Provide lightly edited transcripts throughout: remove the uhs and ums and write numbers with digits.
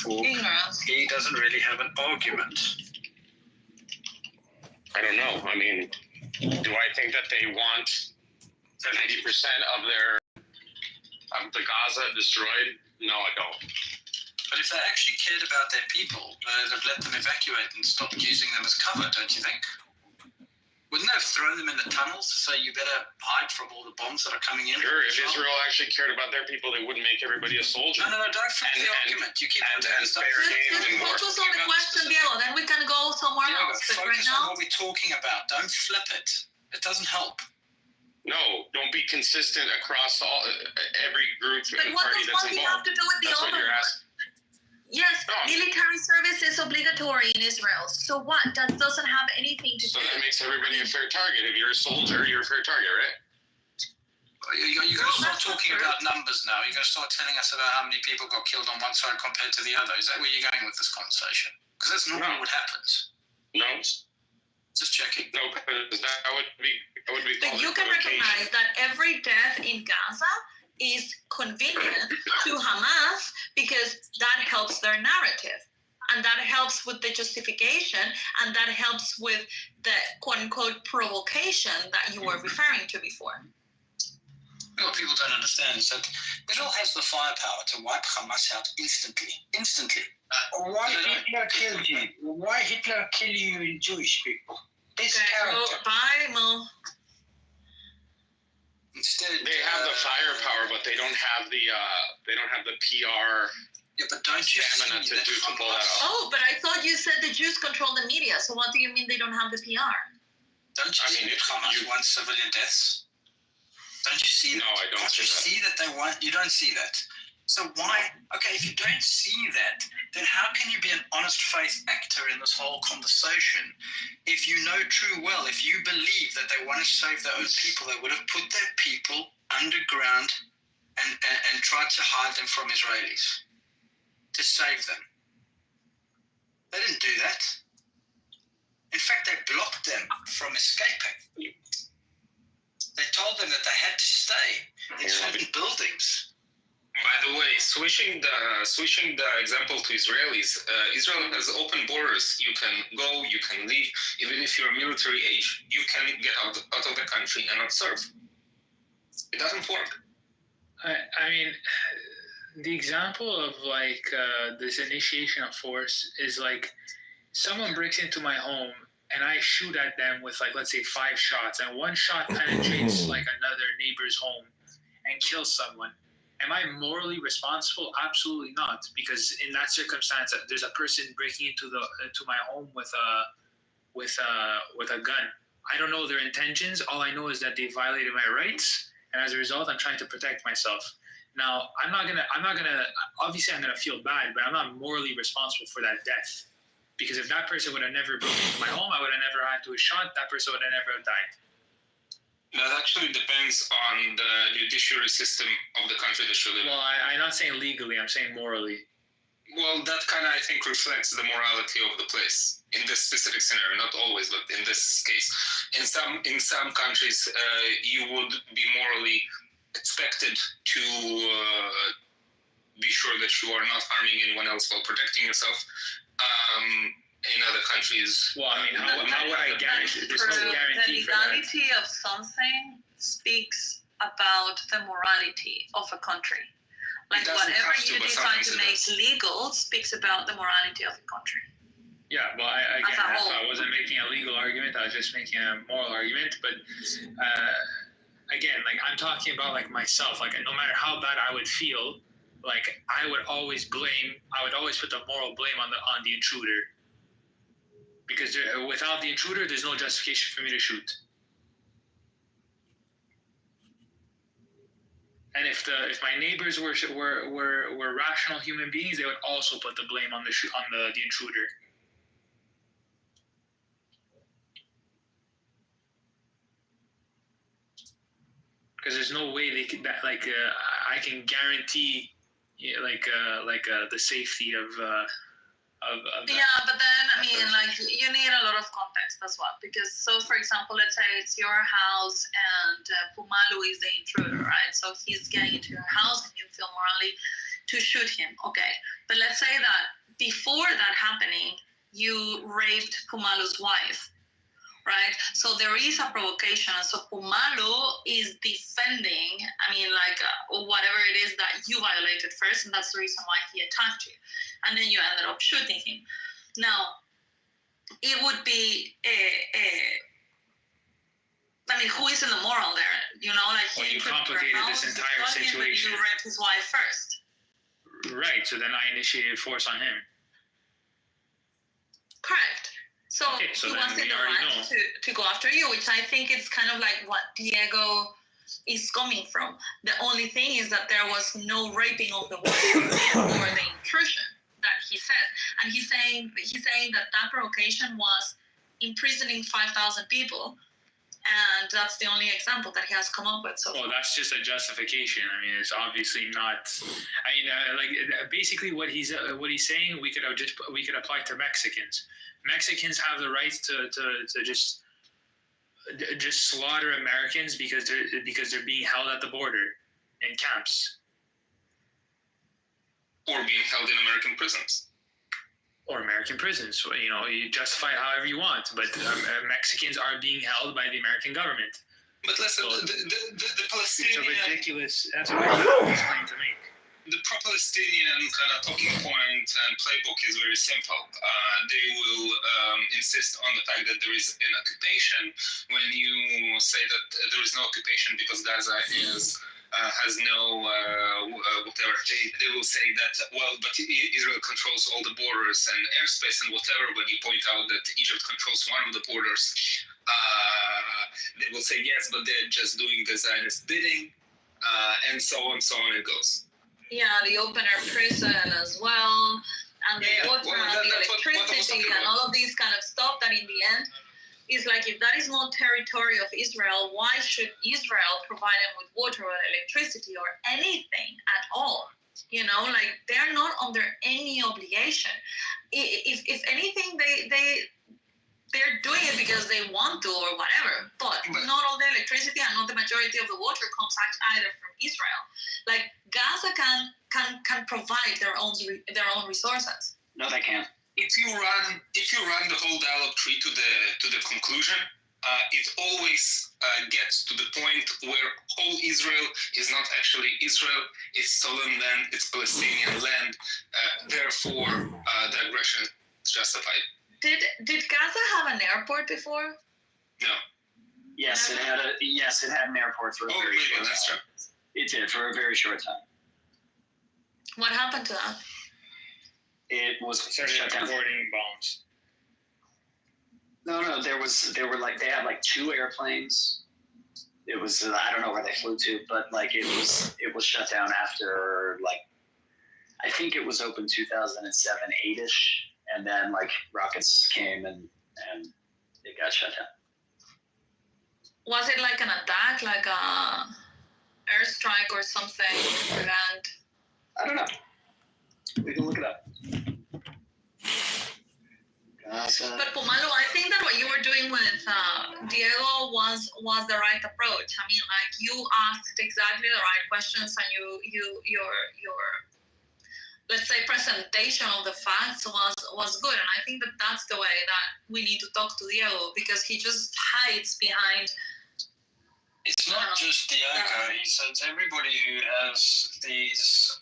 therefore he doesn't really have an argument. I don't know. I mean, do I think that they want 80% of the Gaza destroyed? No, I don't. But if they actually cared about their people, they'd have let them evacuate and stopped using them as cover, don't you think? Wouldn't they have thrown them in the tunnels to say you better hide from all the bombs that are coming in? Sure, if Israel actually cared about their people, they wouldn't make everybody a soldier. No, don't flip the argument. You keep Just focus on the question, Diego, then we can go somewhere else. But right focus now, on what we're talking about. Don't flip it. It doesn't help. No, don't be consistent across every group but and what party does that's one have involved. to do with the That's what other you're one? asking. Yes, No. military service is obligatory in Israel. So what? That doesn't have anything to So do. that makes everybody a fair target. If you're a soldier, you're a fair target, right? You're going to start that's not talking true. about numbers now. You're going to start telling us about how many people got killed on one side compared to the other. Is that where you're going with this conversation? Because that's not No. what happens. No, Just checking. no, because that would be But called you can provocation. recognize that every death in Gaza is convenient to Hamas because that helps their narrative. And that helps with the justification, and that helps with the quote-unquote provocation that you were referring to before. What people don't understand is that Israel has the firepower to wipe Hamas out instantly. Instantly. Why Hitler killed you? Why Hitler kill you Jewish people? This character. Bye, Mo. Instead, They have the firepower, but they don't have the PR Yeah, but don't you stamina see to that pull that Hamas? off. Oh, but I thought you said the Jews control the media. So what do you mean they don't have the PR? Don't you I see mean, that Hamas you- wants civilian deaths? Don't you see No, that? I don't Don't see you that. see that they want? You don't see that. So why? Okay, if you don't see that, then how can you be an honest faith actor in this whole conversation? If you know true well, if you believe that they want to save their own people, they would have put their people underground and tried to hide them from Israelis to save them. They didn't do that. In fact, they blocked them from escaping. They told them that they had to stay in certain buildings. By the way, switching the example to Israelis, Israel has open borders. You can go, you can leave, even if you're military age. You can get out of the country and not serve. It doesn't work. I mean, the example of like this initiation of force is like someone breaks into my home and I shoot at them with like, let's say 5 shots, and one shot penetrates like another neighbor's home and kills someone. Am I morally responsible? Absolutely not, because in that circumstance, there's a person breaking into to my home with a gun. I don't know their intentions. All I know is that they violated my rights, and as a result, I'm trying to protect myself. Now, I'm not gonna. Obviously, I'm gonna feel bad, but I'm not morally responsible for that death, because if that person would have never broken into my home, I would have never had to have shot. That person would have never died. That actually depends on the judiciary system of the country that you live in. Well, I'm not saying legally. I'm saying morally. Well, that kind of, I think, reflects the morality of the place in this specific scenario. Not always, but in this case, in some countries, you would be morally expected to be sure that you are not harming anyone else while protecting yourself. In other countries, Well, I mean, how would I guarantee? There's no guarantee The for that. legality of something speaks about the morality of a country. Like doesn't whatever have to, you but decide to sometimes it make legal speaks about the morality of a country. Yeah, well, As a whole. I wasn't making a legal argument. I was just making a moral argument. But again, like I'm talking about like myself. Like no matter how bad I would feel, like I would always put the moral blame on the intruder. Because without the intruder, there's no justification for me to shoot. And if my neighbors were rational human beings, they would also put the blame on the intruder. Because there's no way they could I can guarantee the safety of that. Yeah, but then I mean, like you need a lot of context as well. Because for example, let's say it's your house and Pumalu is the intruder, right? So he's getting into your house and you feel morally to shoot him. Okay, but let's say that before that happening, you raped Pumalu's wife, right? So there is a provocation. And so Pumalu is defending, whatever it is that you violated first, and that's the reason why he attacked you. And then you ended up shooting him. Now, it would be who is in the moral there? You complicated this entire situation. You raped his wife first. Right. So then I initiated force on him. Correct. So so he wants the right to go after you, which I think is kind of like what Diego is coming from. The only thing is that there was no raping of the woman or the intrusion that he says, and he's saying that provocation was imprisoning 5,000 people, and that's the only example that he has come up with so far. Well, that's just a justification. I mean, it's obviously not. Basically what he's saying, we could apply to Mexicans. Mexicans have the right to just slaughter Americans because they're being held at the border in camps. Or being held in American prisons. Or American prisons. You justify it however you want, but Mexicans are being held by the American government. But listen, the Palestinian... That's a ridiculous claim to make. The pro-Palestinian kind of talking point and playbook is very simple. They will insist on the fact that there is an occupation. When you say that there is no occupation because Gaza has no whatever, they will say that, but Israel controls all the borders and airspace and whatever. When you point out that Egypt controls one of the borders, they will say yes, but they're just doing the Zionist bidding, and so on it goes. Yeah, the open-air prison as well, and the water and the electricity and all of these kind of stuff that in the end is like, if that is not territory of Israel, why should Israel provide them with water or electricity or anything at all? They're not under any obligation. If anything, they're doing it because they want to or whatever, but not all the electricity and not the majority of the water comes either from Israel. Like, Gaza can provide their own resources. No, they can't. If you run the whole dialogue tree to the conclusion, it always gets to the point where whole Israel is not actually Israel. It's stolen land. It's Palestinian land. Therefore, the aggression is justified. Did Gaza have an airport before? No. Yes, it had an airport for a very short time. It did for a very short time. What happened to that? It was shut down. Boarding bombs. No, they had like 2 airplanes. It was I don't know where they flew to, but it was shut down after I think it was open 2007, 8ish, and then rockets came and it got shut down. Was it like an attack, like a airstrike or something? And I don't know. We can look it up. But Pumalu, I think that what you were doing with Diego was the right approach. I mean, you asked exactly the right questions, and your let's say presentation of the facts was good. And I think that that's the way that we need to talk to Diego, because he just hides behind. It's not just Diego. It's everybody who has these.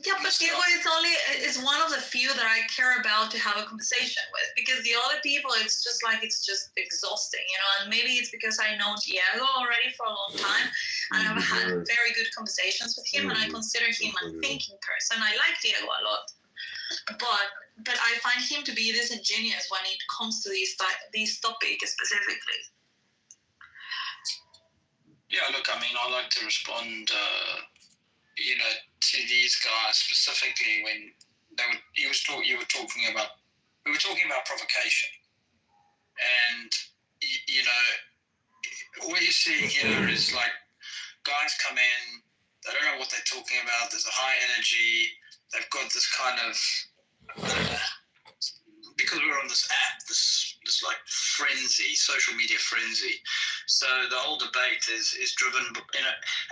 Yeah, but Diego is one of the few that I care about to have a conversation with, because the other people, it's just exhausting, and maybe it's because I know Diego already for a long time, and I've had very good conversations with him, and I consider him a thinking person. I like Diego a lot, but I find him to be disingenuous when it comes to these topics specifically. Yeah, look, I mean, I like to respond, to these guys specifically when we were talking about provocation, and what you're seeing here is guys come in, they don't know what they're talking about. There's a high energy. They've got this kind of because we're on this app, this frenzy, social media frenzy. So the whole debate is driven,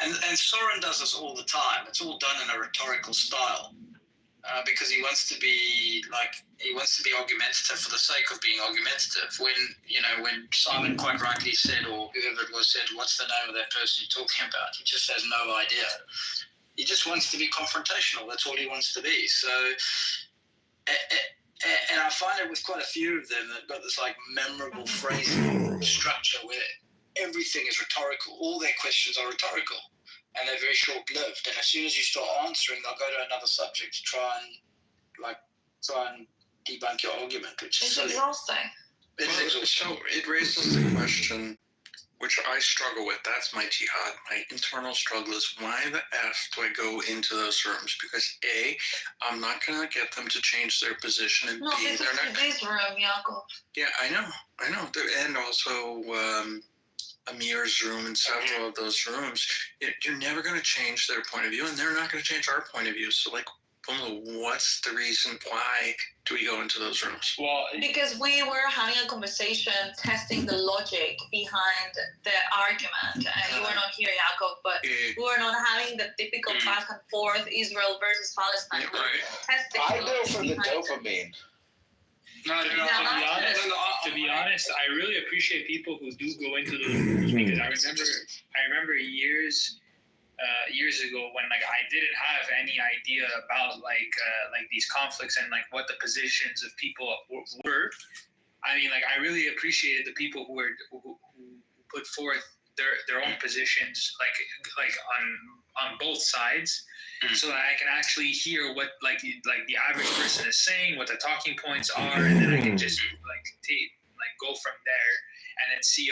and Soren does this all the time. It's all done in a rhetorical style, because he wants to be argumentative for the sake of being argumentative. When Simon quite rightly said, or whoever it was said, what's the name of that person you're talking about? He just has no idea. He just wants to be confrontational. That's all he wants to be. So, and I find it with quite a few of them that got this like memorable phrasing structure where everything is rhetorical. All their questions are rhetorical, and they're very short-lived. And as soon as you start answering, they'll go to another subject to try and debunk your argument, which is It's silly. exhausting. So it raises the question, which I struggle with. That's my jihad. My internal struggle is, why the F do I go into those rooms? Because A, I'm not going to get them to change their position, and No, B, this is they're not. this room, Jakob. Yeah, I know. And also Amir's room and several of those rooms. You're never going to change their point of view, and they're not going to change our point of view. So, what's the reason? Why do we go into those rooms? Well, Because we were having a conversation, testing the logic behind the argument, and you were not here, Jakob, but we were not having the typical back and forth Israel versus Palestine. We were testing I the go logic for the behind it. dopamine. to be honest, I really appreciate people who do go into those rooms, because I remember years ago when I didn't have any idea about these conflicts and what the positions of people were. I really appreciated the people who put forth their own positions on both sides, so that I can actually hear what the average person is saying, what the talking points are, and then I can just go from there and then see,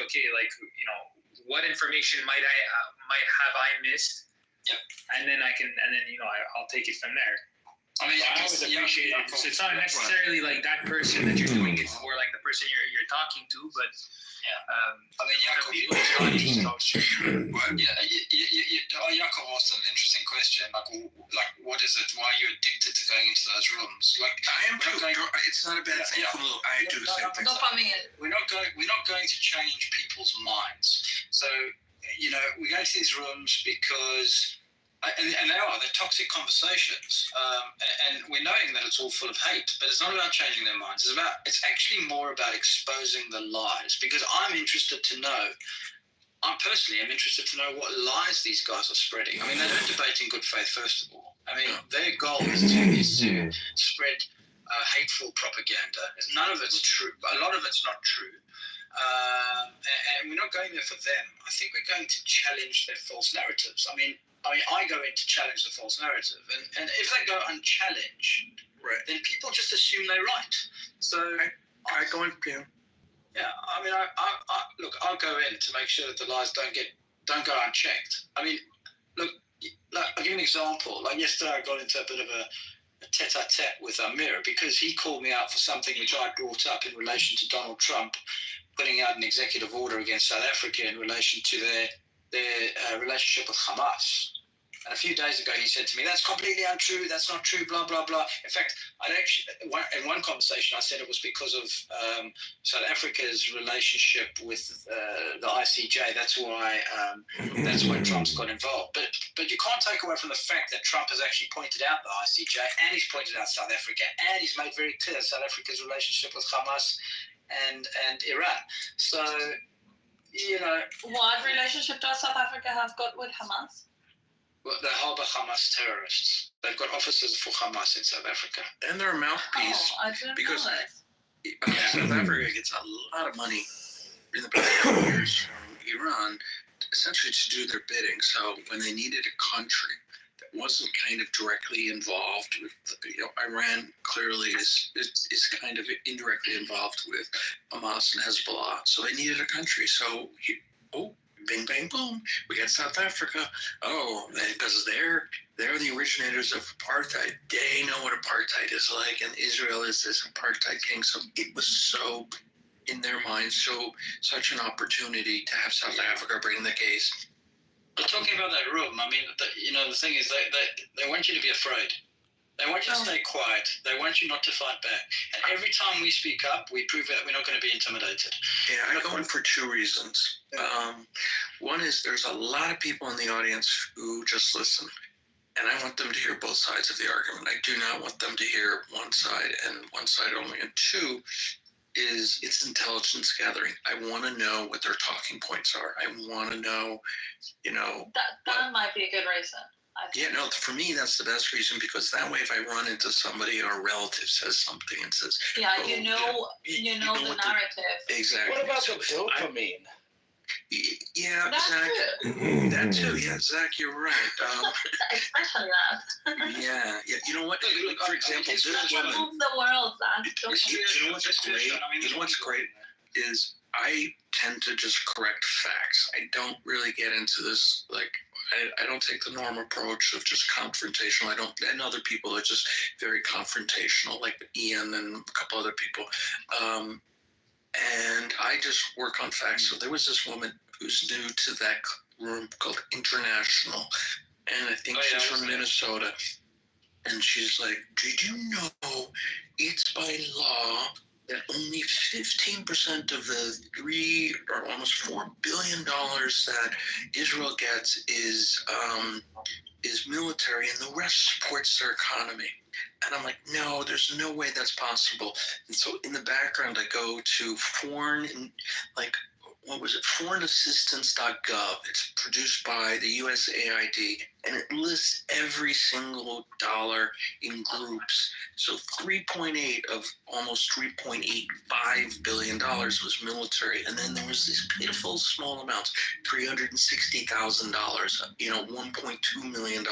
what information might have I missed. Yep. And then I'll take it from there. I mean, I always appreciate it, because it's not necessarily that person that you're doing it for, the person you're talking to, but Jakob, Jakob asked an interesting question. What is it? Why are you addicted to going into those rooms? I am too. It's not a bad thing. I do the same thing. Dopamine. We're not going to change people's minds. So we go to these rooms because, and they're toxic conversations, and we're knowing that it's all full of hate. But it's not about changing their minds. It's actually more about exposing the lies, because I'm interested to know. I personally am interested to know what lies these guys are spreading. They don't debate in good faith, first of all. Their goal is to spread hateful propaganda. None of it's true. A lot of it's not true. And we're not going there for them. I think we're going to challenge their false narratives. I go in to challenge the false narrative, and if they go unchallenged, Right. then people just assume they're right. So I go in. Yeah. yeah, look, I'll go in to make sure that the lies don't go unchecked. Look, I'll give you an example. Yesterday, I got into a bit of a tete-a-tete with Amir, because he called me out for something which I brought up in relation to Donald Trump putting out an executive order against South Africa in relation to their relationship with Hamas. And a few days ago, he said to me, "That's completely untrue. That's not true, blah, blah, blah." In fact, in one conversation, I said it was because of South Africa's relationship with the ICJ. That's why Trump's got involved. But you can't take away from the fact that Trump has actually pointed out the ICJ, and he's pointed out South Africa, and he's made very clear South Africa's relationship with Hamas and Iran. So, What relationship does South Africa have got with Hamas? they harbor Hamas terrorists. They've got offices for Hamas in South Africa. And they're a mouthpiece. I didn't because- know that. South Africa gets a lot of money in the past couple of years from Iran, essentially to do their bidding. So when they needed a country that wasn't kind of directly involved with, Iran clearly is kind of indirectly involved with Hamas and Hezbollah. So they needed a country. So bing, bang, boom, we got South Africa. Because they're the originators of apartheid. They know what apartheid is like, and Israel is this apartheid king. So it was so, in their minds, such an opportunity to have South Africa bring the case. But talking about that room, the thing is they want you to be afraid. They want you to stay quiet. They want you not to fight back. And every time we speak up, we prove that we're not going to be intimidated. Yeah, I go in for two reasons. One is there's a lot of people in the audience who just listen, and I want them to hear both sides of the argument. I do not want them to hear one side and one side only. And two is it's intelligence gathering. I want to know what their talking points are. I want to know, That might be a good reason. Yeah, no, for me, that's the best reason, because that way if I run into somebody or a relative says something and says, Yeah, oh, you know the what narrative. Exactly. What about So the dopamine? Yeah, That's Zach. it. That too. Yeah, Zach, you're right. Especially that. Yeah. You know what? Like, for example, this woman. Move the world, Zach. You know what's great? You know what's great is I tend to just correct facts. I don't really get into this, like, I don't take the normal approach of just confrontational. And other people are just very confrontational, like Ian and a couple other people. And I just work on facts. So there was this woman who's new to that room called International, and I think she's from Minnesota. And she's like, did you know it's by law that only 15% of the $3 or almost $4 billion that Israel gets is military, and the rest supports their economy? And I'm like, no, there's no way that's possible. And so in the background, I go to foreignassistance.gov. It's produced by the USAID, and it lists every single dollar in groups. So 3.8 of almost $3.85 billion was military. And then there was this pitiful small amount, $360,000, $1.2 million.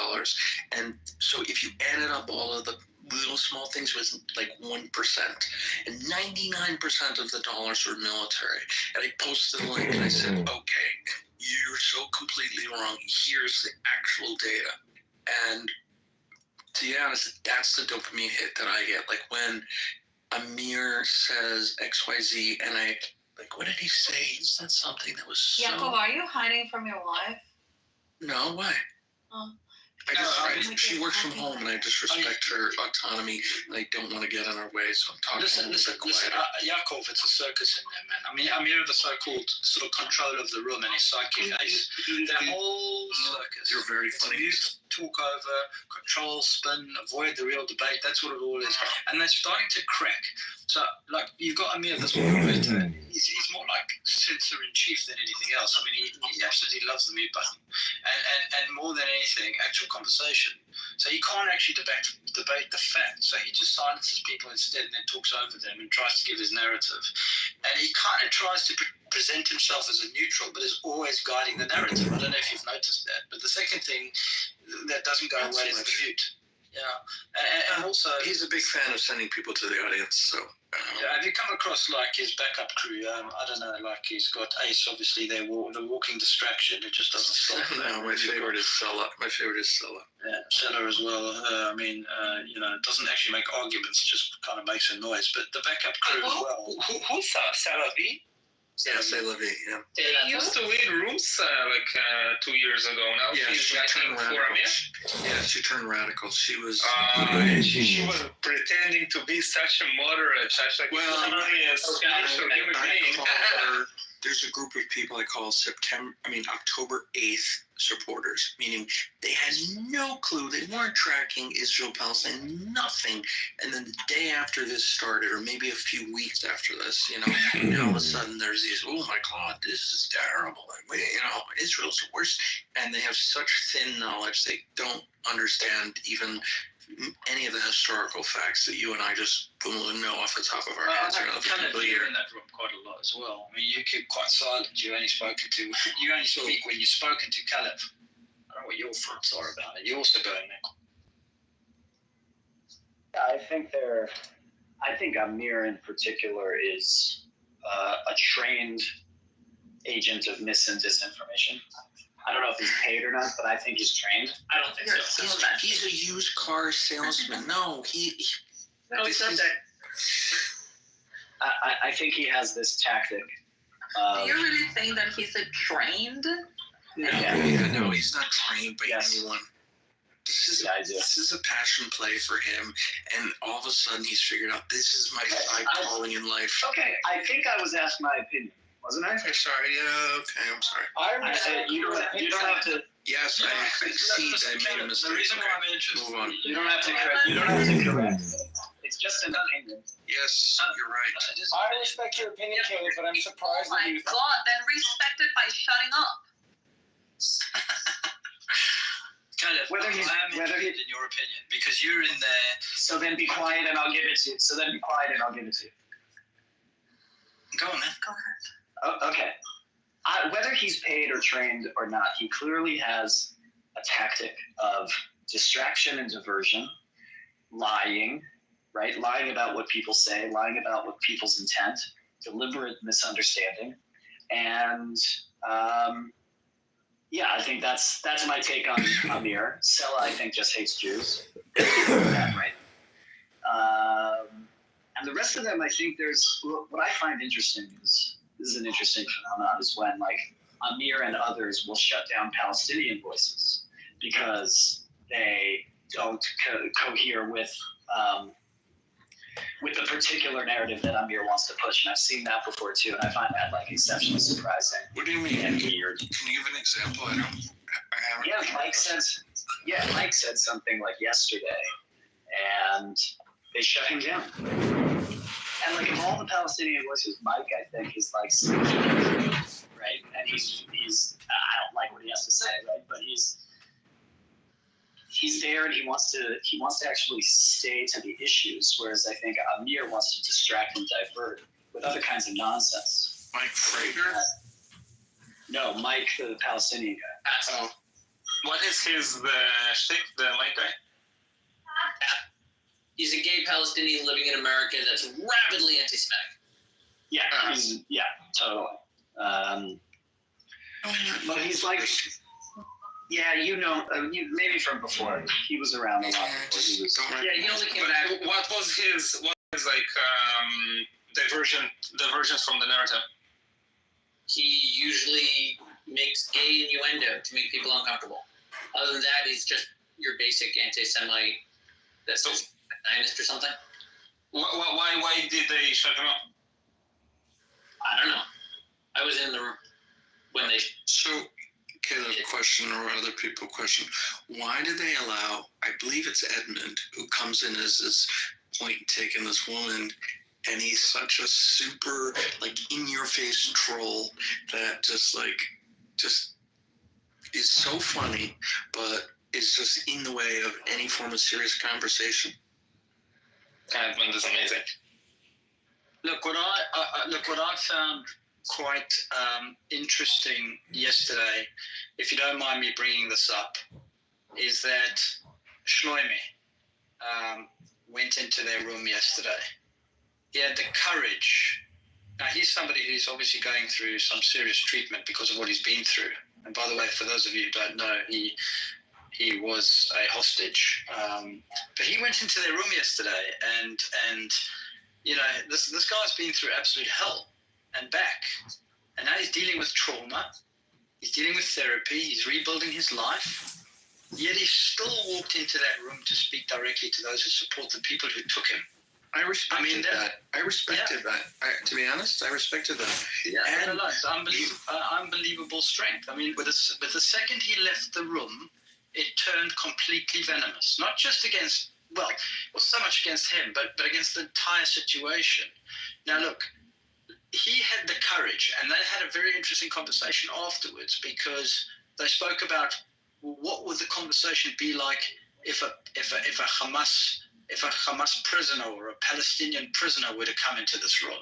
And so if you added up all of the little small things, was like 1%, and 99% of the dollars were military. And I posted a link and I said, okay, you're so completely wrong. Here's the actual data. And to be honest, that's the dopamine hit that I get. Like when Amir says XYZ, and I, like, what did he say? He said something that was so... Jacob, are you hiding from your wife? No, why? Oh. She works from home, and I just respect her autonomy, and I don't want to get in her way, so I'm talking a little bit quiet. Yaakov, it's a circus in there, man. I mean, Amir, the so-called sort of control of the room and his psychic ace, the whole circus. You're very funny. Talk over, control, spin, avoid the real debate. That's what it all is. And they're starting to crack. So, like, you've got Amir, this one. He's more like censor-in-chief than anything else. I mean, he absolutely loves the mute button. And more than anything, actual conversation. So he can't actually debate the facts. So he just silences people instead and then talks over them and tries to give his narrative. And he kind of tries to present himself as a neutral, but is always guiding the narrative. I don't know if you've noticed that. But the second thing that doesn't go away is the mute. Yeah, and also he's a big fan of sending people to the audience. So have you come across like his backup crew? I don't know. Like he's got Ace, obviously. The walking distraction. It just doesn't stop. No, my favorite is Sella. Yeah, Sella as well. Doesn't actually make arguments. Just kind of makes a noise. But the backup crew as well. Who's Sella V? Yes, I love it. Yeah. She used to lead rooms 2 years ago. Now she's writing for Amir. Yeah, she turned radical. She was. She was pretending to be such a moderate, such like spiritual human being. There's a group of people I call October 8th supporters, meaning they had no clue. They weren't tracking Israel, Palestine, nothing. And then the day after this started, or maybe a few weeks after this, all of a sudden there's these, oh my God, this is terrible. Israel's the worst. And they have such thin knowledge, they don't understand even any of the historical facts that you and I just know off the top of our heads. You're in that room quite a lot as well. I mean, you keep quite silent. You only speak when you're spoken to Caleb. I don't know what your thoughts are about it. You also go in there. I think Amir in particular is a trained agent of mis and disinformation. I don't know if he's paid or not, but I think he's trained. I don't think so. He's a used car salesman. No, I think he has this tactic. Do you really think that he's a trained? No, he's not trained by anyone. This is a passion play for him, and all of a sudden he's figured out this is my side calling in life. Okay, I think I was asked my opinion, wasn't I? I'm sorry. Yeah, okay, I'm sorry. I said you don't have to. Yes, I concede I made a mistake. The reason why I'm Okay, interested. move on. You don't have to correct. You don't have to correct. It's just an opinion. Yes, you're right. I respect your opinion, Caleb, but I'm surprised Oh that my you. God! Then respect it by shutting up. Caleb, Whether he's- I am whether he- interested in your opinion because you're in there. So then be quiet and I'll give it to you. So then be quiet and I'll give it to you. Go on, man. Go ahead. Oh, okay. Whether he's paid or trained or not, he clearly has a tactic of distraction and diversion, lying, right? Lying about what people say, lying about what people's intent, deliberate misunderstanding, and yeah, I think that's my take on Amir. Sela, I think, just hates Jews. Right? And the rest of them, I think there's what I find interesting is this is an interesting phenomenon is when like Amir and others will shut down Palestinian voices because they don't cohere with the particular narrative that Amir wants to push, and I've seen that before too, and I find that like exceptionally surprising What do you mean? and Can weird. you give an example? I haven't. Yeah, Mike said something like yesterday, and they shut him down. And like of all the Palestinian voices, Mike I think is like right, and he's I don't like what he has to say, right, but he's there and he wants to actually stay to the issues, whereas I think Amir wants to distract and divert with other kinds of nonsense. Mike Frager? No, Mike, the Palestinian guy. Oh, What is his shtick, the Mike guy? He's a gay Palestinian living in America that's rabidly anti-Semitic. Yeah, totally. But he's like, yeah, maybe from before. He was around a lot before he was. Yeah, he only came But back. what was his like diversions from the narrative? He usually makes gay innuendo to make people uncomfortable. Other than that, he's just your basic anti-Semite that's So- a Zionist or something. Why did they shut him up? I don't know. I was in the room when they. So, Caleb, question or other people question: why do they allow? I believe it's Edmund who comes in as this point taking this woman, and he's such a super like in your face troll that just is so funny, but is just in the way of any form of serious conversation. Edmund is amazing. Look, what I found quite interesting yesterday, if you don't mind me bringing this up, is that Shloime went into their room yesterday. He had the courage. Now, he's somebody who's obviously going through some serious treatment because of what he's been through. And by the way, for those of you who don't know, he was a hostage. But he went into their room yesterday, and you know, this guy's been through absolute hell and back. And now he's dealing with trauma. He's dealing with therapy. He's rebuilding his life. Yet he still walked into that room to speak directly to those who support the people who took him. I respected that. I respected Yeah. that. To be honest, I respected that. Yeah, And it's unbelievable strength. I mean, but the second he left the room, it turned completely venomous. Not just against, well, it wasn't so much against him, but against the entire situation. Now, look, he had the courage, and they had a very interesting conversation afterwards because they spoke about what would the conversation be like if a Hamas prisoner or a Palestinian prisoner were to come into this room.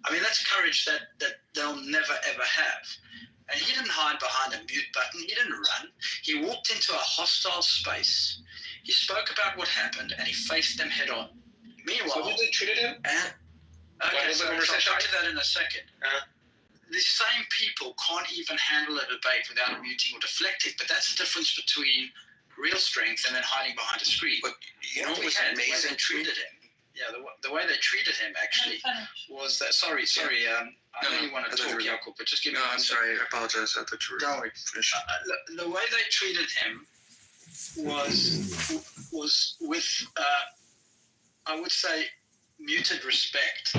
I mean, that's courage that they'll never ever have. And he didn't hide behind a mute button. He didn't run. He walked into a hostile space. He spoke about what happened, and he faced them head on. Meanwhile, So did they treat him? okay, What was the so I'll conversation? come to that in a second. The same people can't even handle a debate without muting or deflecting, but that's the difference between real strength and then hiding behind a screen. But you know what was the way they amazing? treated him. Yeah, the way they treated him actually was that. Sorry. I know you want to I thought talk, you were- Jakob, but just give me No, one I'm second. sorry. I apologize. I thought you were Don't worry. finished. The way they treated him was with, I would say, muted respect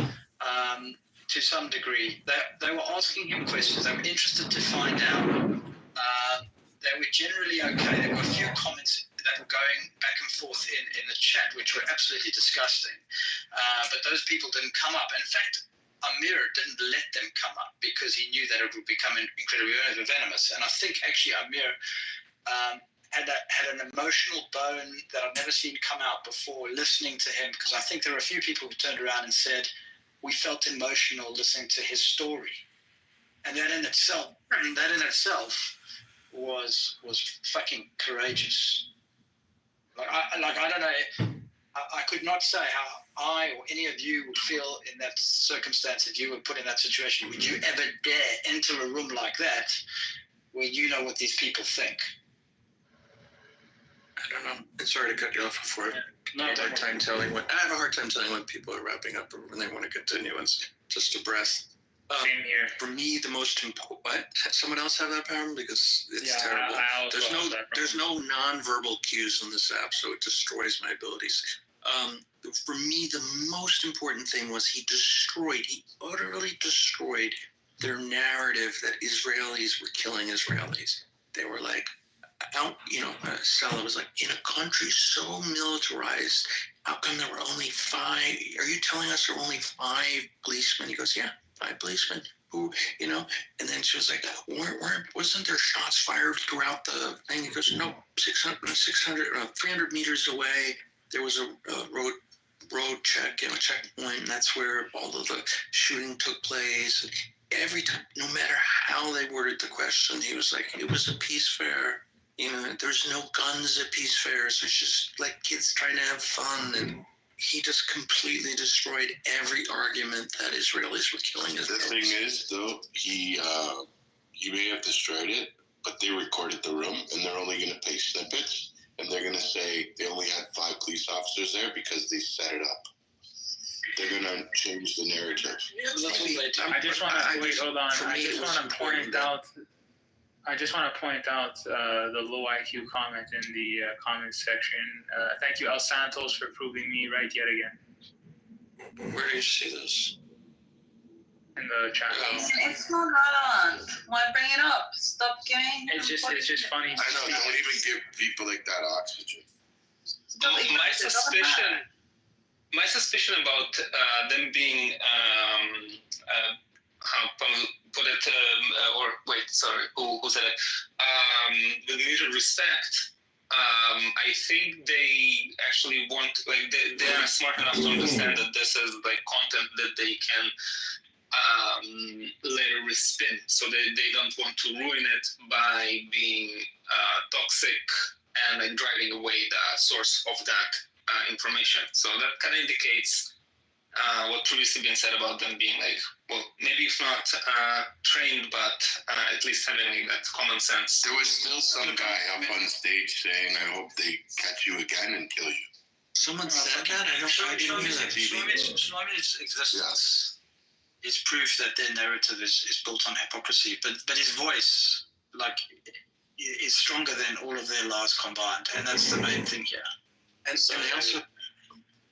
to some degree. They were asking him questions. They were interested to find out. They were generally okay. There were a few comments that were going back and forth in the chat, which were absolutely disgusting. But those people didn't come up. In fact, Amir didn't let them come up because he knew that it would become incredibly venomous. And I think actually Amir had an emotional bone that I've never seen come out before listening to him, because I think there were a few people who turned around and said, we felt emotional listening to his story. And that in itself was fucking courageous. I don't know. I could not say how I or any of you would feel in that circumstance if you were put in that situation. Would you ever dare enter a room like that where you know what these people think? I don't know. I'm sorry to cut you off before. I have a hard time telling when people are wrapping up or when they want to continue. It's just a breath. Same here. For me, the most important. What? Someone else have that power? Because it's terrible. There's no non-verbal cues on this app, so it destroys my abilities. For me, the most important thing was he utterly destroyed their narrative that Israelis were killing Israelis. They were like, Stella was like, in a country so militarized, how come there were only 5? Are you telling us there were only 5 policemen? He goes, yeah, 5 policemen. Who, and then she was like, wasn't there shots fired throughout the thing? He goes, no, 300 meters away, there was a road checkpoint, and that's where all of the shooting took place. And every time, no matter how they worded the question, he was like, it was a peace fair. There's no guns at peace fairs. It's just like kids trying to have fun. And he just completely destroyed every argument that Israelis were killing Israelis. The thing is, though, he may have destroyed it, but they recorded the room, and they're only going to play snippets, and they're going to say they only had 5 police officers there because they set it up. They're going to change the narrative. I just want to wait. Hold on. I just want to point out. I just want to point out the low IQ comment in the comments section. Thank you, El Santos, for proving me right yet again. Where do you see this? In the chat. It's not on. Why bring it up? Stop giving. It's just funny. I know. Don't even give people like that oxygen. My suspicion about them being how put it who said it with mutual respect. I think they actually want, like, they are smart enough to understand that this is like content that they can later respin, so they don't want to ruin it by being toxic and like driving away the source of that information. So that kind of indicates what previously been said about them being like, well, maybe if not trained, but at least having like that common sense. There was still some guy up on stage saying, I hope they catch you again and kill you. Someone said that? I didn't hear that. Shlomi's existence is proof that their narrative is built on hypocrisy, but his voice, like, is stronger than all of their lies combined, and that's the main thing here. And so they also...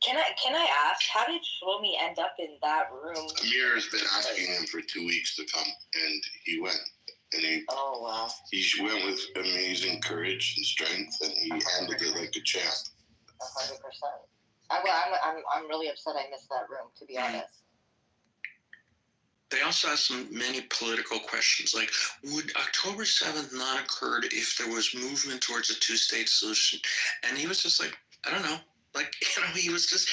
Can I ask, how did Shlomi end up in that room? Amir has been asking him for 2 weeks to come, and he went. And he went with amazing courage and strength, and he handled it like a champ. 100%. I'm really upset I missed that room, to be honest. They also asked many political questions, like, would October 7th not occurred if there was movement towards a 2-state solution? And he was just like, I don't know. Like, he was just,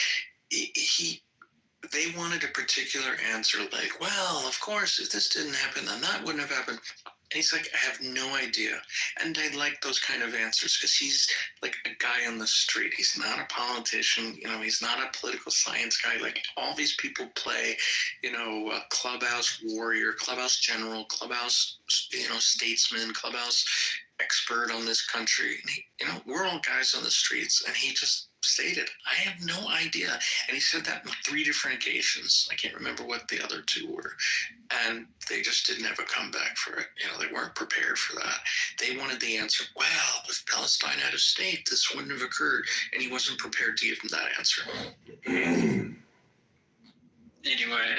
they wanted a particular answer, like, well, of course, if this didn't happen, then that wouldn't have happened. And he's like, I have no idea. And I like those kind of answers because he's like a guy on the street. He's not a politician. He's not a political science guy. Like, all these people play, clubhouse warrior, clubhouse general, clubhouse, statesman, clubhouse expert on this country. And we're all guys on the streets. And he just stated, I have no idea. And he said that on 3 different occasions. I can't remember what the other 2 were. And they just didn't have a comeback for it. They weren't prepared for that. They wanted the answer, well, if Palestine had a state, this wouldn't have occurred. And he wasn't prepared to give them that answer. Anyway,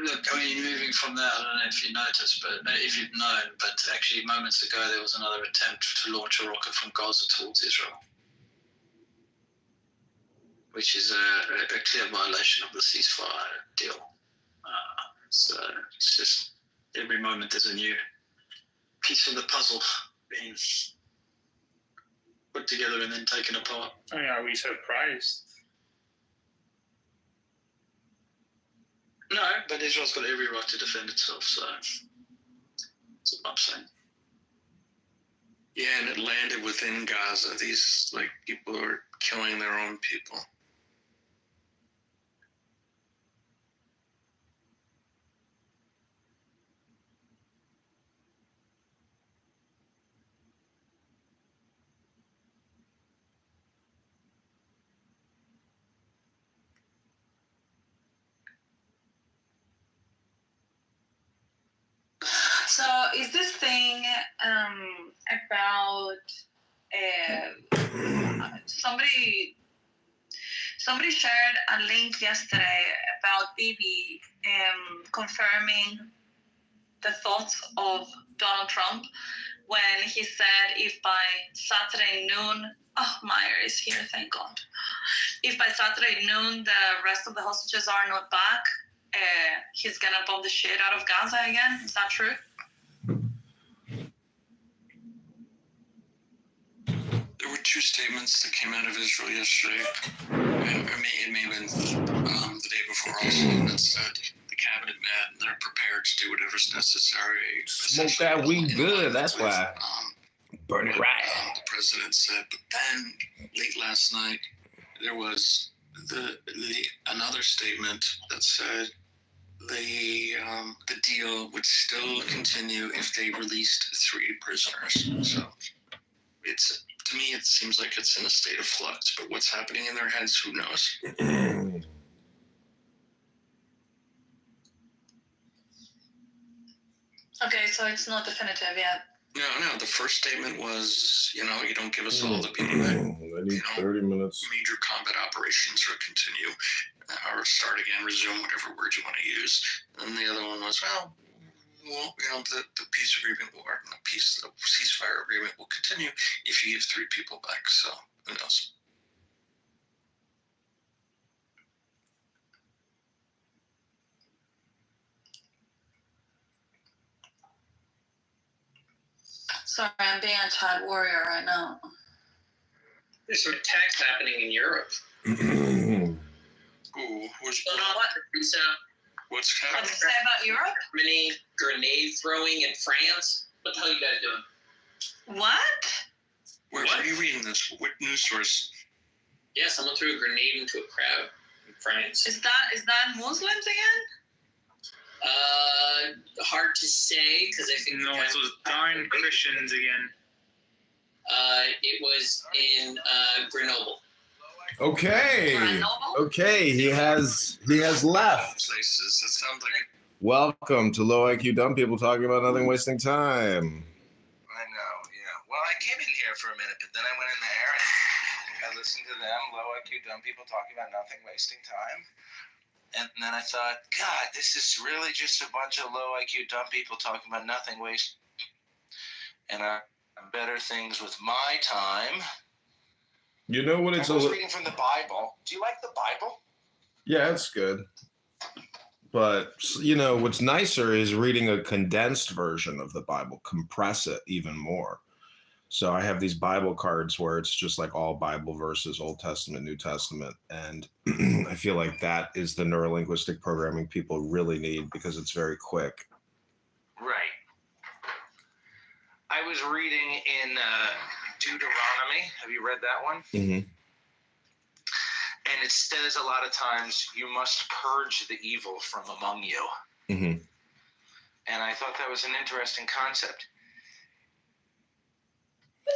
look, I mean, moving from that, I don't know if you noticed, but if you've known, but actually moments ago there was another attempt to launch a rocket from Gaza towards Israel, which is a clear violation of the ceasefire deal. So it's just every moment there's a new piece of the puzzle being put together and then taken apart. I mean, are we surprised? No, but Israel's got every right to defend itself, so that's what I'm saying. Yeah, and it landed within Gaza. These people are killing their own people. So is this thing about somebody shared a link yesterday about Bibi confirming the thoughts of Donald Trump when he said if by Saturday noon, Meyer is here, thank God. If by Saturday noon the rest of the hostages are not back, he's gonna bomb the shit out of Gaza again. Is that true? There were 2 statements that came out of Israel yesterday. It may have been the day before also that said the cabinet met and they're prepared to do whatever's necessary. Smoke that weed good, that's why. Burn it right. The president said, but then late last night there was another statement that said the deal would still continue if they released 3 prisoners. So to me, it seems like it's in a state of flux, but what's happening in their heads, who knows? Okay, so it's not definitive yet. No, the first statement was, you don't give us all the people back. I need 30 minutes. Major combat operations or continue, or start again, resume, whatever word you want to use. And the other one was, the peace agreement or the ceasefire agreement will continue if you give 3 people back. So who knows? Sorry, I'm being a Chad warrior right now. There's some attacks happening in Europe. Ooh, what's What happening? did you say about Europe? Germany, grenade throwing in France. What the hell are you guys doing? What? Where are you reading this? What news source? Yeah, someone threw a grenade into a crowd in France. Is that Muslims again? Hard to say because I think No, it's those darn Christians again. It was in Grenoble. Okay. Grenoble? Okay, he has left. Places. That sounds like Welcome to Low IQ Dumb People Talking About Nothing, Wasting Time. I know, yeah. Well, I came in here for a minute, but then I went in there and I listened to them, Low IQ Dumb People Talking About Nothing, Wasting Time. And then I thought, God, this is really just a bunch of low IQ dumb people talking about nothing, waste. And better things with my time. You know what I it's was reading from the Bible. Do you like the Bible? Yeah, it's good. But, what's nicer is reading a condensed version of the Bible, compress it even more. So I have these Bible cards where it's just like all Bible verses, Old Testament, New Testament. And I feel like that is the neurolinguistic programming people really need because it's very quick. Right. I was reading in Deuteronomy. Have you read that one? Mm-hmm. And it says a lot of times, you must purge the evil from among you. Mm-hmm. And I thought that was an interesting concept.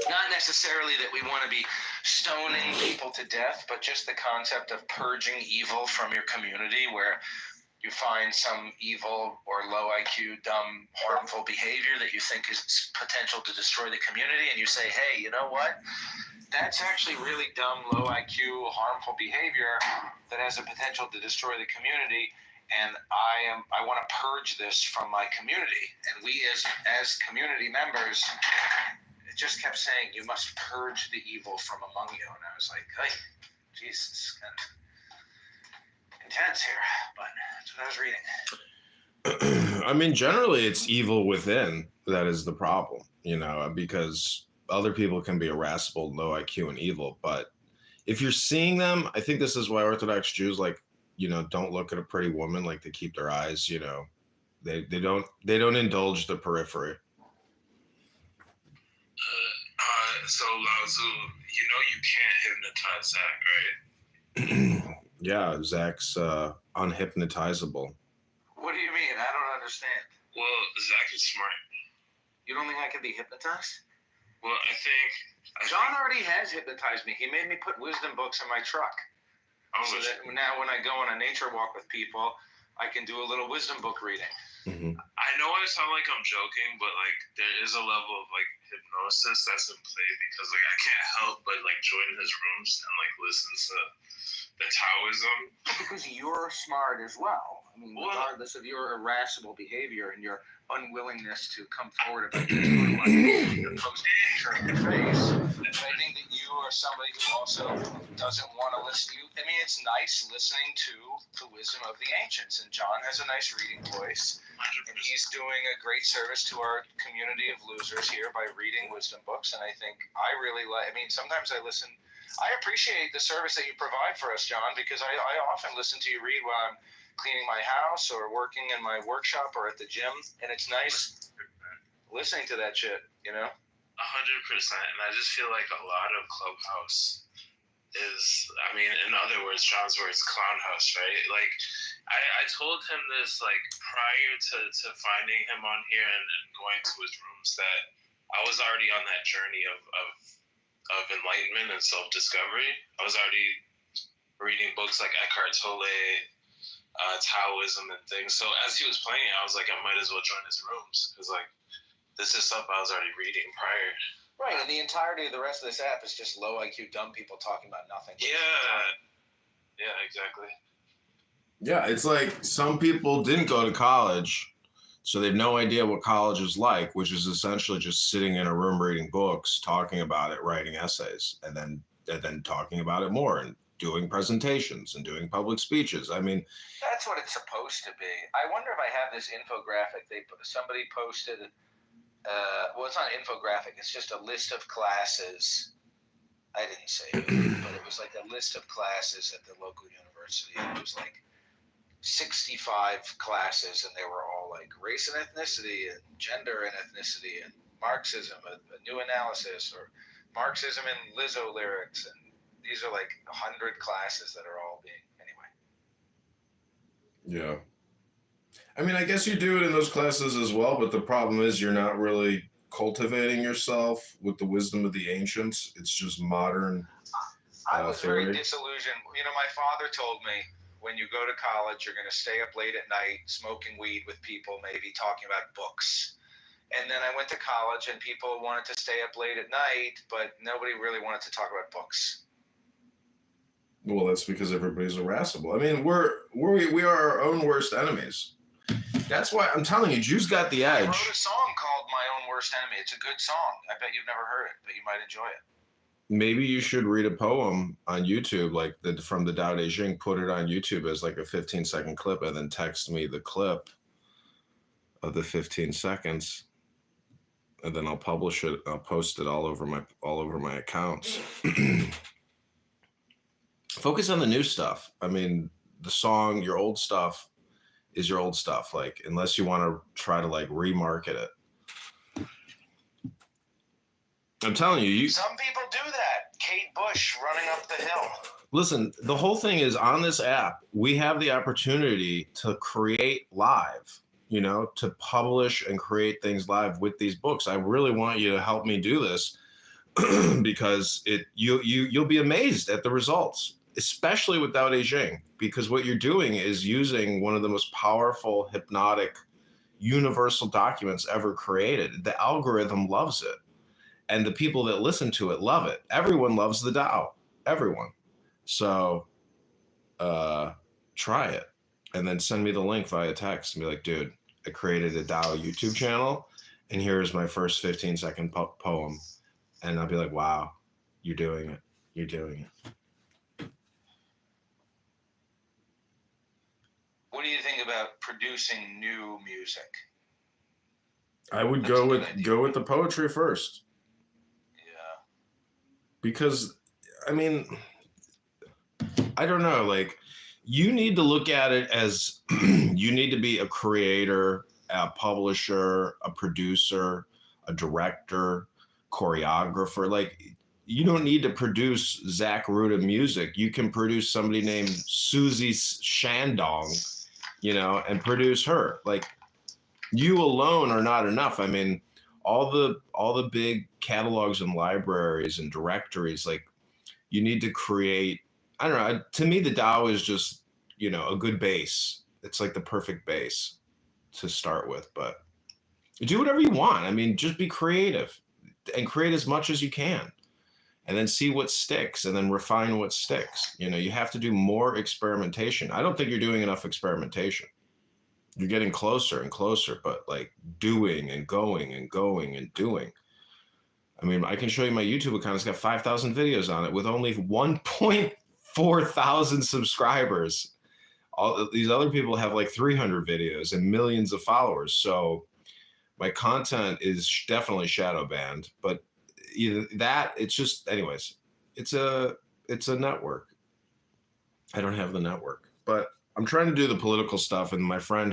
Not necessarily that we want to be stoning people to death, but just the concept of purging evil from your community, where you find some evil or low IQ, dumb, harmful behavior that you think is potential to destroy the community, and you say, hey, you know what? That's actually really dumb, low IQ, harmful behavior that has the potential to destroy the community, and I want to purge this from my community. And we as community members, it just kept saying, you must purge the evil from among you. And I was like, hey, Jesus, intense here, but that's what I was reading. I mean, generally, it's evil within that is the problem, you know, because other people can be irascible, low IQ, and evil. But if you're seeing them, I think this is why Orthodox Jews, like, you know, don't look at a pretty woman, like they keep their eyes, you know, they don't indulge the periphery. So Lao Tzu, you know you can't hypnotize Zach, right? Yeah, Zach's unhypnotizable. What do you mean? I don't understand. Well, Zach is smart. You don't think I can be hypnotized? Well, I think John already has hypnotized me. He made me put wisdom books in my truck. So that now when I go on a nature walk with people, I can do a little wisdom book reading. Mm-hmm. I know I sound like I'm joking, but like there is a level of like hypnosis that's in play because like I can't help but like join his rooms and like listen to the Taoism. Because you're smart as well. I mean, regardless of your irascible behavior and your unwillingness to come forward about your post-picture in your face, I think that you are somebody who also doesn't want to listen. I mean, it's nice listening to the wisdom of the ancients, and John has a nice reading voice, and he's doing a great service to our community of losers here by reading wisdom books, and I think I really like, I mean, sometimes I listen, I appreciate the service that you provide for us, John, because I often listen to you read while I'm cleaning my house or working in my workshop or at the gym, and it's nice listening to that shit, you know? 100%, and I just feel like a lot of Clubhouse is, I mean, in other words, John's words, clown house, right? Like, I told him this, like, prior to finding him on here and going to his rooms, that I was already on that journey of enlightenment and self-discovery. I was already reading books like Eckhart Tolle, Taoism and things. So as he was playing, I was like, I might as well join his rooms, because, like, this is stuff I was already reading prior. Right, and the entirety of the rest of this app is just low IQ dumb people talking about nothing. Yeah, exactly. Yeah, it's like some people didn't go to college, so they have no idea what college is like, which is essentially just sitting in a room reading books, talking about it, writing essays, and then talking about it more and doing presentations and doing public speeches. I mean, that's what it's supposed to be. I wonder if I have this infographic. Somebody posted. Well, it's not an infographic. It's just a list of classes. I didn't say it, but it was like a list of classes at the local university. It was like 65 classes, and they were all like race and ethnicity and gender and ethnicity and Marxism, a new analysis, or Marxism and Lizzo lyrics. And these are like 100 classes that are all being, anyway. yeah. I mean, I guess you do it in those classes as well, but the problem is you're not really cultivating yourself with the wisdom of the ancients. It's just modern I was theory. very disillusioned. You know, my father told me, when you go to college, you're going to stay up late at night, smoking weed with people, maybe talking about books. And then I went to college, and people wanted to stay up late at night, but nobody really wanted to talk about books. Well, that's because everybody's irascible. I mean, we are our own worst enemies. That's why I'm telling you, Jews got the edge. I wrote a song called My Own Worst Enemy. It's a good song. I bet you've never heard it, but you might enjoy it. Maybe you should read a poem on YouTube, like from the Tao Te Ching, put it on YouTube as like a 15-second clip, and then text me the clip of the 15 seconds, and then I'll publish it. I'll post it all over my accounts. Focus on the new stuff. I mean, the song, your old stuff is your old stuff. Like, unless you want to try to like remarket it. I'm telling you, some people do that. Kate Bush running up the hill. Listen, the whole thing is on this app, we have the opportunity to create live, you know, to publish and create things live with these books. I really want you to help me do this. because you'll be amazed at the results, especially with Tao Te Ching, because what you're doing is using one of the most powerful hypnotic universal documents ever created. The algorithm loves it, and the people that listen to it love it. Everyone loves the Tao, everyone. So try it, and then send me the link via text and be like, dude, I created a Tao YouTube channel, and here's my first 15-second poem. And I'll be like, wow, you're doing it. You're doing it. What do you think about producing new music? I would go with the poetry first. Yeah. Because, I mean, I don't know, like, you need to look at it as you need to be a creator, a publisher, a producer, a director, choreographer. Like, you don't need to produce Zach Ruda music. You can produce somebody named Susie Shandong, you know, and produce her. Like, you alone are not enough. I mean, all the big catalogs and libraries and directories, like, you need to create, I don't know, to me, the Tao is just, you know, a good base. It's like the perfect base to start with, but do whatever you want. I mean, just be creative and create as much as you can, and then see what sticks, and then refine what sticks. You know, you have to do more experimentation. I don't think you're doing enough experimentation. You're getting closer and closer, but like doing and going and going and doing. I mean, I can show you my YouTube account. It's got 5,000 videos on it with only 1.4 thousand subscribers. All these other people have like 300 videos and millions of followers. So my content is definitely shadow banned, but either that, it's just, anyways, it's a network. I don't have the network, but I'm trying to do the political stuff. And my friend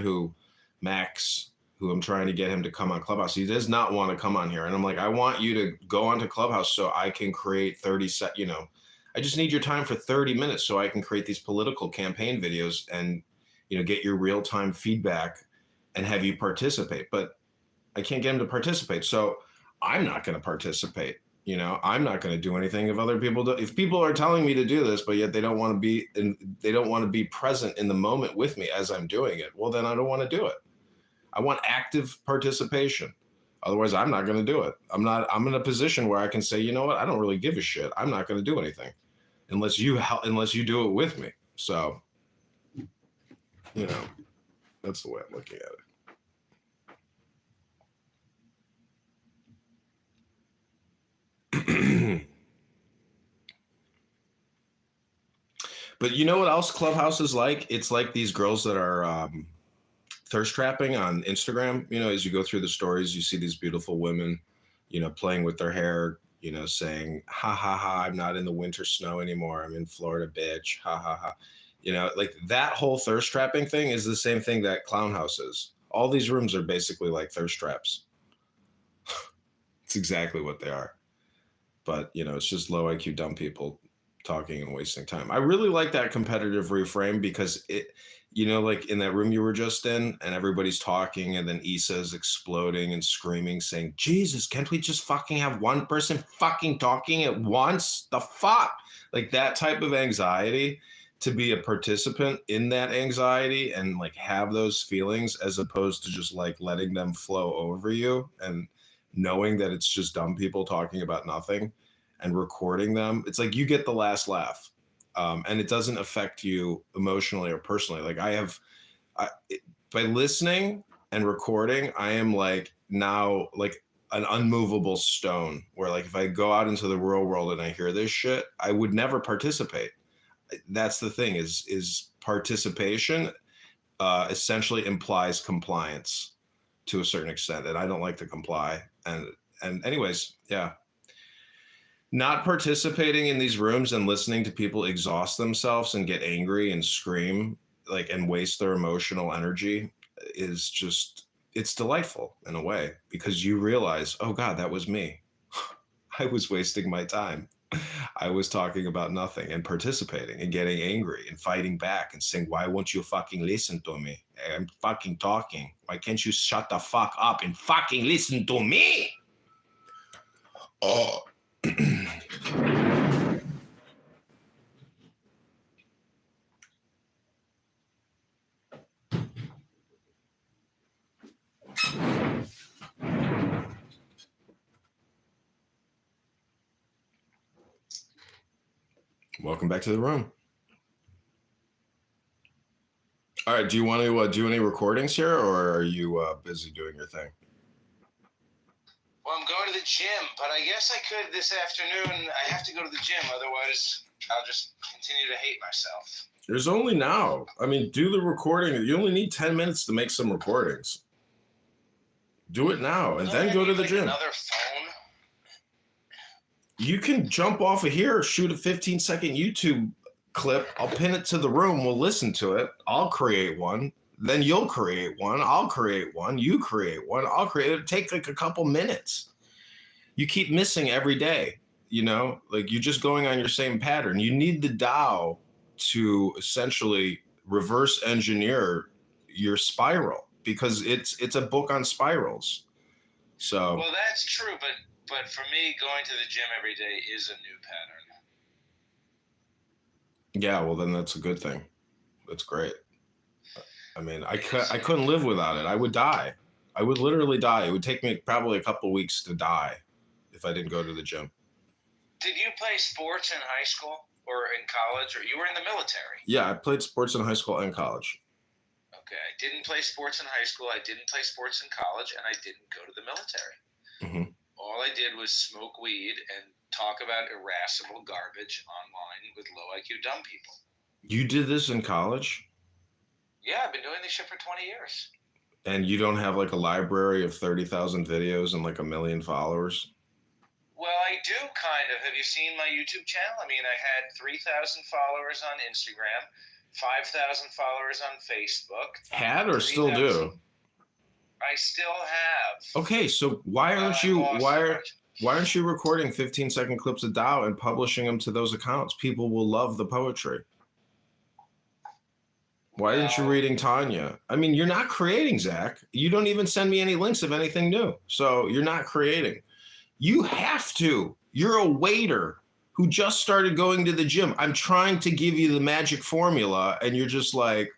Max, who I'm trying to get him to come on Clubhouse, he does not want to come on here. And I'm like, I want you to go onto Clubhouse so I can create 30 you know, I just need your time for 30 minutes so I can create these political campaign videos and, you know, get your real-time feedback and have you participate. But I can't get him to participate. So I'm not going to participate. You know, I'm not going to do anything if other people do. If people are telling me to do this, but yet they don't want to be present in the moment with me as I'm doing it, well, then I don't want to do it. I want active participation. Otherwise, I'm not going to do it. I'm in a position where I can say, you know what? I don't really give a shit. I'm not going to do anything unless you do it with me. So, you know, that's the way I'm looking at it. But you know what else Clubhouse is like? It's like these girls that are thirst trapping on Instagram. You know, as you go through the stories, you see these beautiful women, you know, playing with their hair, you know, saying, ha, ha, ha, I'm not in the winter snow anymore. I'm in Florida, bitch. Ha, ha, ha. You know, like that whole thirst trapping thing is the same thing that Clown House is. All these rooms are basically like thirst traps. It's exactly what they are. But, you know, it's just low IQ dumb people talking and wasting time. I really like that competitive reframe because it, you know, like in that room you were just in and everybody's talking and then Issa is exploding and screaming saying, Jesus, can't we just fucking have one person fucking talking at once? The fuck? Like that type of anxiety, to be a participant in that anxiety and like have those feelings as opposed to just like letting them flow over you and knowing that it's just dumb people talking about nothing and recording them. It's like you get the last laugh. And it doesn't affect you emotionally or personally. Like by listening and recording, I am like now like an unmovable stone where like if I go out into the real world and I hear this shit, I would never participate. That's the thing is participation essentially implies compliance to a certain extent. And I don't like to comply. And anyways, yeah. Not participating in these rooms and listening to people exhaust themselves and get angry and scream like and waste their emotional energy is just, it's delightful in a way because you realize, oh God, that was me. I was wasting my time. I was talking about nothing and participating and getting angry and fighting back and saying, why won't you fucking listen to me? I'm fucking talking. Why can't you shut the fuck up and fucking listen to me? Oh, Welcome back to the room. All right, do you want to do any recordings here, or are you busy doing your thing? Well, I'm going to the gym, but I guess I could this afternoon. I have to go to the gym, otherwise I'll just continue to hate myself. There's only now. I mean, do the recording. You only need 10 minutes to make some recordings. Do it now, and then go to the gym. Another phone? You can jump off of here, shoot a 15-second YouTube clip. I'll pin it to the room. We'll listen to it. I'll create one. Then you'll create one. I'll create one. You create one. I'll create it. It'll take like a couple minutes. You keep missing every day, you know, like you're just going on your same pattern. You need the Tao to essentially reverse engineer your spiral, because it's a book on spirals. So well, that's true, but for me, going to the gym every day is a new pattern. yeah, well then that's a good thing. That's great. I mean, I couldn't live without it. I would die. I would literally die. It would take me probably a couple weeks to die if I didn't go to the gym. Did you play sports in high school or in college, or you were in the military? Yeah, I played sports in high school and college. Okay, I didn't play sports in high school. I didn't play sports in college, and I didn't go to the military. Mm-hmm. All I did was smoke weed and talk about irascible garbage online with low IQ dumb people. You did this in college? Yeah, I've been doing this shit for 20 years. And you don't have like a library of 30,000 videos and like 1 million followers? Well, I do kind of. Have you seen my YouTube channel? I mean, I had 3,000 followers on Instagram, 5,000 followers on Facebook. Had or still do? I still have. Okay, so why aren't you recording 15-second clips of Tao and publishing them to those accounts? People will love the poetry. Why aren't you reading Tanya? I mean, you're not creating, Zach. You don't even send me any links of anything new. So you're not creating. You have to. You're a waiter who just started going to the gym. I'm trying to give you the magic formula, and you're just like,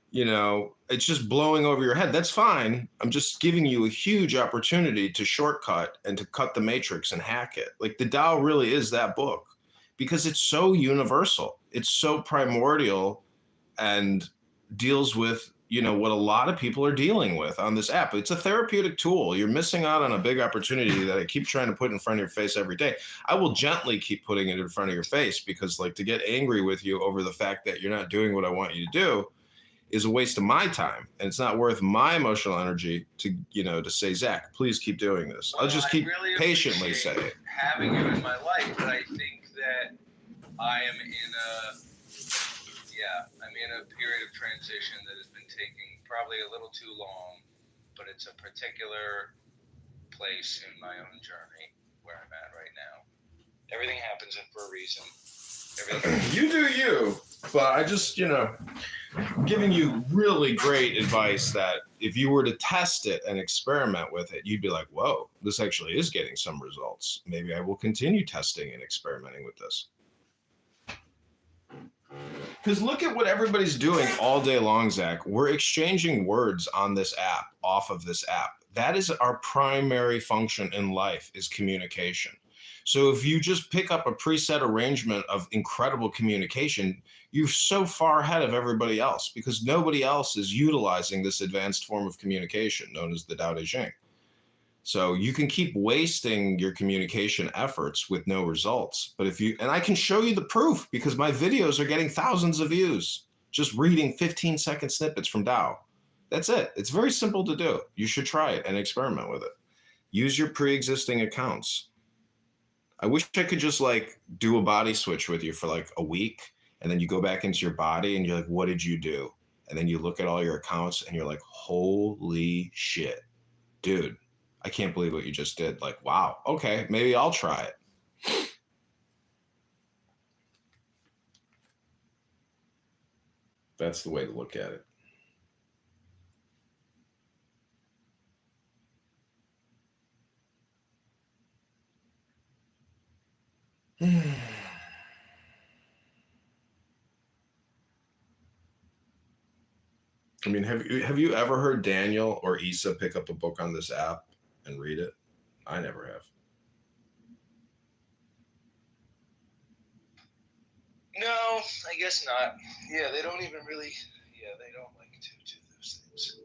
you know, it's just blowing over your head. That's fine. I'm just giving you a huge opportunity to shortcut and to cut the matrix and hack it. Like the Tao really is that book because it's so universal. It's so primordial and deals with, you know, what a lot of people are dealing with on this app. It's a therapeutic tool. You're missing out on a big opportunity that I keep trying to put in front of your face every day. I will gently keep putting it in front of your face because, like, to get angry with you over the fact that you're not doing what I want you to do is a waste of my time. And it's not worth my emotional energy to, you know, to say, Zach, please keep doing this. I'll just keep really patiently say it. Having you in my life, but I think that I am in a period of transition that has been taking probably a little too long, but it's a particular place in my own journey where I'm at right now. Everything happens for a reason. You do you, but I just, you know, giving you really great advice that if you were to test it and experiment with it, you'd be like, whoa, this actually is getting some results. Maybe I will continue testing and experimenting with this. Because look at what everybody's doing all day long, Zach. We're exchanging words on this app, off of this app. That is our primary function in life, is communication. So if you just pick up a preset arrangement of incredible communication, you're so far ahead of everybody else because nobody else is utilizing this advanced form of communication known as the Tao Te Ching. So you can keep wasting your communication efforts with no results. But and I can show you the proof because my videos are getting thousands of views just reading 15-second snippets from Tao. That's it. It's very simple to do. You should try it and experiment with it. Use your pre-existing accounts. I wish I could just like do a body switch with you for like a week and then you go back into your body and you're like, what did you do? And then you look at all your accounts and you're like, holy shit, dude. I can't believe what you just did. Like, wow, okay, maybe I'll try it. That's the way to look at it. I mean, have you ever heard Daniel or Issa pick up a book on this app and read it? I never have. No, I guess not. Yeah, they don't even really. Yeah, they don't like to do those things.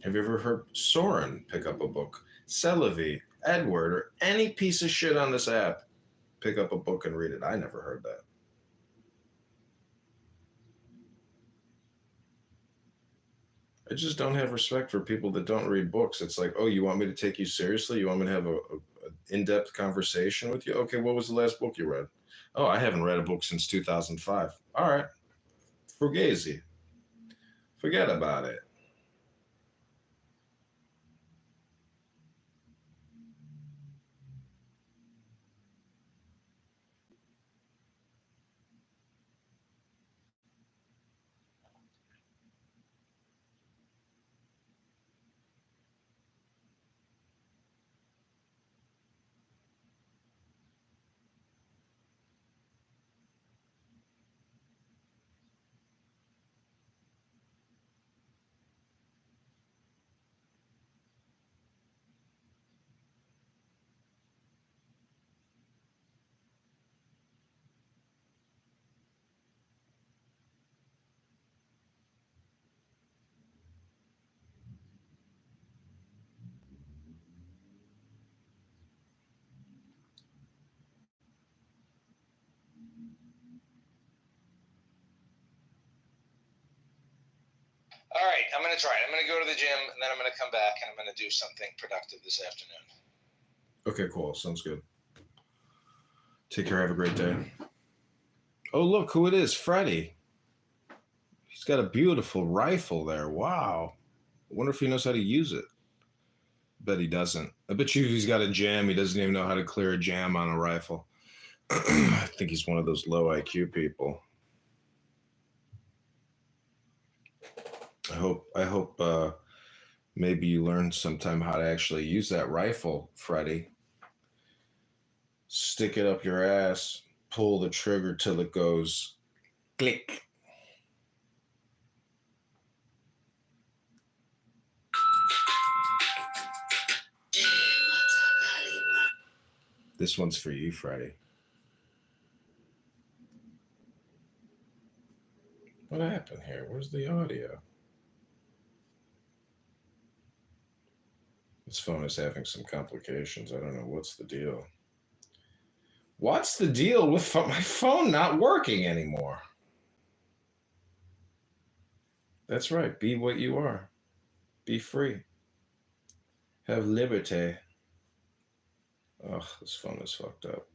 Have you ever heard Soren pick up a book? Celavi, Edward, or any piece of shit on this app pick up a book and read it? I never heard that. I just don't have respect for people that don't read books. It's like, oh, you want me to take you seriously? You want me to have a in-depth conversation with you? Okay, what was the last book you read? Oh, I haven't read a book since 2005. All right. Fugazi. Forget about it. All right, I'm going to try it. I'm going to go to the gym, and then I'm going to come back, and I'm going to do something productive this afternoon. Okay, cool. Sounds good. Take care. Have a great day. Oh, look who it is. Freddie. He's got a beautiful rifle there. Wow. I wonder if he knows how to use it. Bet he doesn't. I bet you if he's got a jam, he doesn't even know how to clear a jam on a rifle. I think he's one of those low IQ people. I hope maybe you learn sometime how to actually use that rifle, Freddie. Stick it up your ass, pull the trigger till it goes click. This one's for you, Freddie. What happened here? Where's the audio? This phone is having some complications. I don't know what's the deal. What's the deal with my phone not working anymore? That's right. Be what you are. Be free. Have liberty. Oh, this phone is fucked up.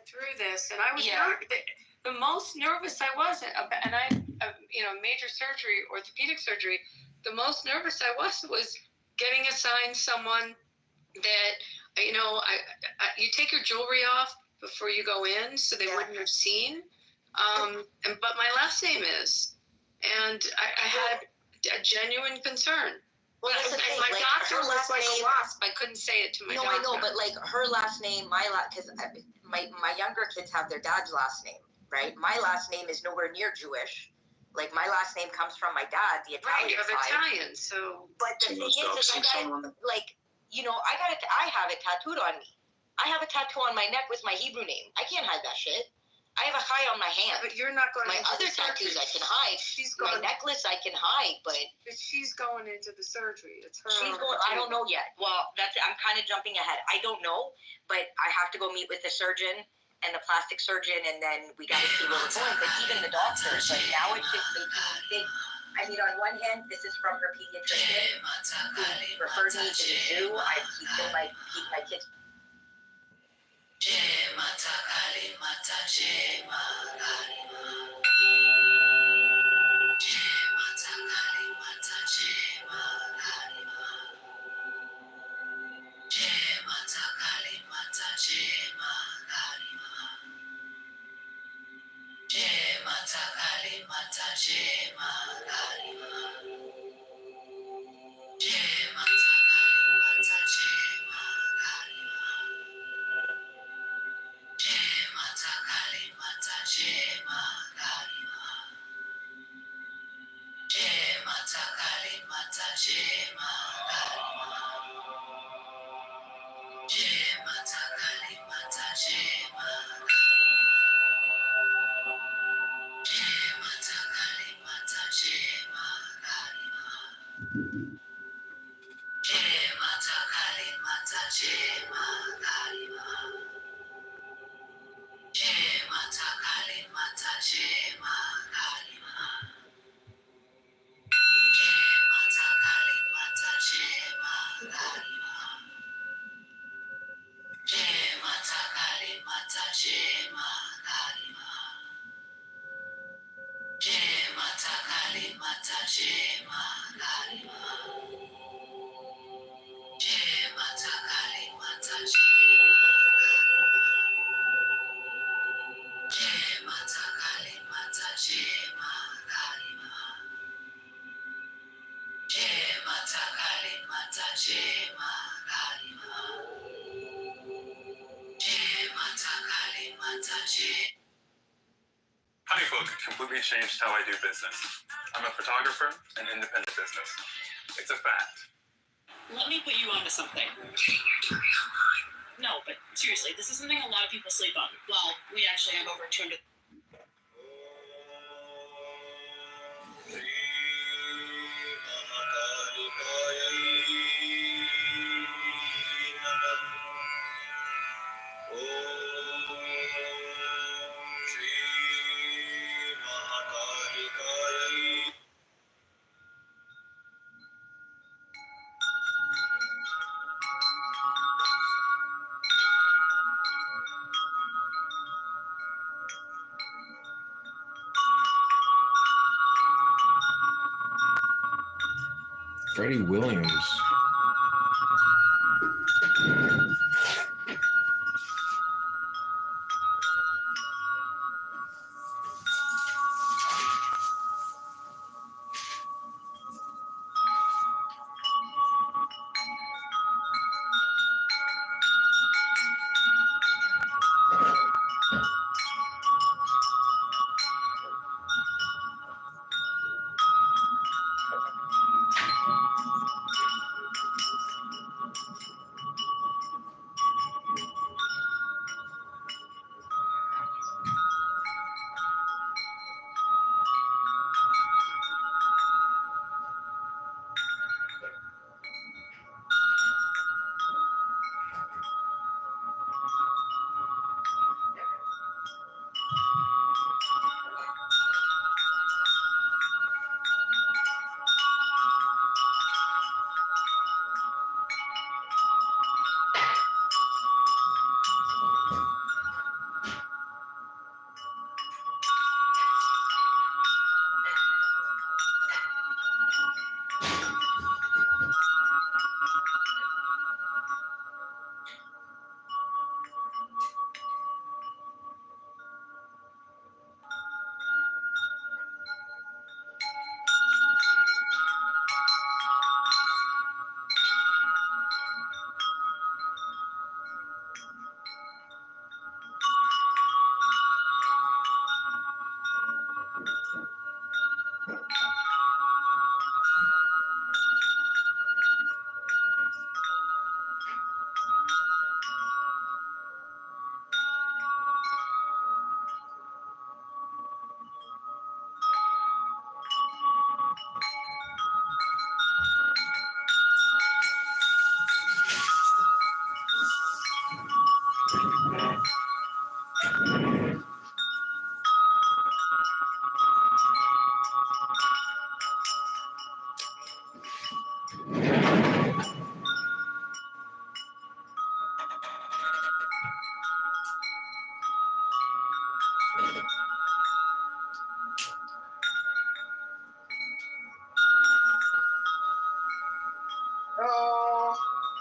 Through this, and I was the most nervous I was, and I, major surgery, orthopedic surgery. The most nervous I was getting assigned someone that, you take your jewelry off before you go in, so they wouldn't have seen. But my last name is, and I had a genuine concern. Well, that's the thing. My Like, doctor her was last like name, a wasp. I couldn't say it to my doctor. No, I know, but like her last name, because my younger kids have their dad's last name, right? My last name is nowhere near Jewish. Like, my last name comes from my dad, the Italian Right, you're side. Italian, so. But the thing is I got like I have it tattooed on me. I have a tattoo on my neck with my Hebrew name. I can't hide that shit. I have a chai on my hand. But you're not going My into other the surgery. tattoos I can hide. My necklace I can hide, but she's going into the surgery. It's her. she's going. I don't know yet. Well, I'm kind of jumping ahead. I don't know, but I have to go meet with the surgeon and the plastic surgeon, and then we got to see where we're going. But even the doctors, like now, it's just making me think. I mean, on one hand, this is from her pediatrician who referred me to the zoo. He's been like my kids. HoneyBook completely changed how I do business. I'm a photographer and independent business. It's a fact. Let me put you onto something. No, but seriously, this is something a lot of people sleep on. Well, we actually have over 200. Freddie Williams.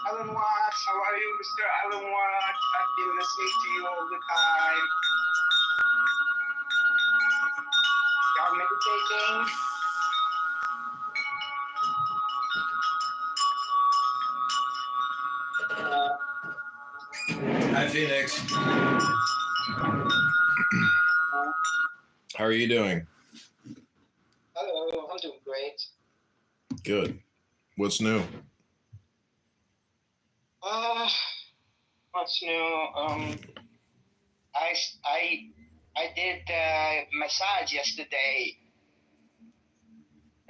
Alan Watts, how are you, Mr. Alan Watts? I've been listening to you all the time. Y'all meditating? Hi, Phoenix. How are you doing? Hello, I'm doing great. Good. What's new? What's new? I did massage yesterday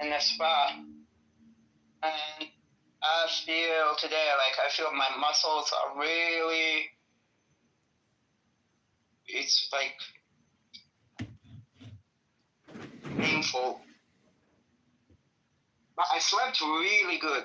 in the spa, and I feel today I feel my muscles are really. It's like painful, but I slept really good.